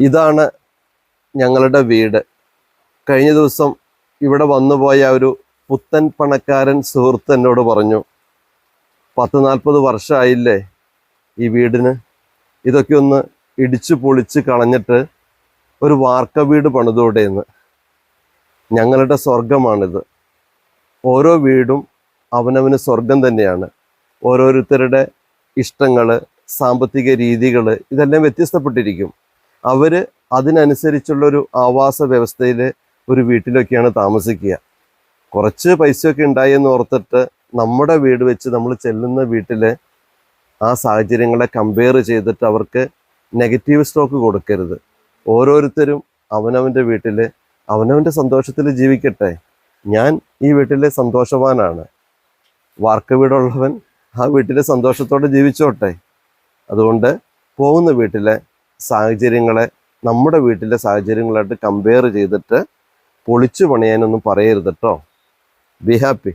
ഇതാണ് ഞങ്ങളുടെ വീട്. കഴിഞ്ഞ ദിവസം ഇവിടെ വന്നുപോയ ഒരു പുത്തൻ പണക്കാരൻ സുഹൃത്ത് എന്നോട് പറഞ്ഞു, 40-40 വർഷമായില്ലേ ഈ വീടിന്, ഇതൊക്കെ ഒന്ന് ഇടിച്ചു പൊളിച്ച് കളഞ്ഞിട്ട് ഒരു വാർക്ക വീട് പണിതൂടെയെന്ന്. ഞങ്ങളുടെ സ്വർഗമാണിത്. ഓരോ വീടും അവനവന് സ്വർഗം തന്നെയാണ്. ഓരോരുത്തരുടെ ഇഷ്ടങ്ങൾ, സാമ്പത്തിക രീതികൾ ഇതെല്ലാം വ്യത്യസ്തപ്പെട്ടിരിക്കും. അവർ അതിനനുസരിച്ചുള്ളൊരു ആവാസ വ്യവസ്ഥയിൽ ഒരു വീട്ടിലൊക്കെയാണ് താമസിക്കുക. കുറച്ച് പൈസയൊക്കെ ഉണ്ടായെന്ന് ഓർത്തിട്ട് നമ്മുടെ വീട് വെച്ച് നമ്മൾ ചെല്ലുന്ന വീട്ടിൽ ആ സാഹചര്യങ്ങളെ കമ്പയർ ചെയ്തിട്ട് അവർക്ക് നെഗറ്റീവ് സ്റ്റോക്ക് കൊടുക്കരുത്. ഓരോരുത്തരും അവനവൻ്റെ വീട്ടിൽ അവനവൻ്റെ സന്തോഷത്തിൽ ജീവിക്കട്ടെ. ഞാൻ ഈ വീട്ടിലെ സന്തോഷവാനാണ്. വാർക്ക വീടുള്ളവൻ ആ വീട്ടിലെ സന്തോഷത്തോടെ ജീവിച്ചോട്ടെ. അതുകൊണ്ട് പോകുന്ന വീട്ടിലെ സാഹചര്യങ്ങളെ നമ്മുടെ വീട്ടിലെ സാഹചര്യങ്ങളായിട്ട് കമ്പയർ ചെയ്തിട്ട് പൊളിച്ചു പണിയാനൊന്നും പറയരുത് കേട്ടോ. Be happy.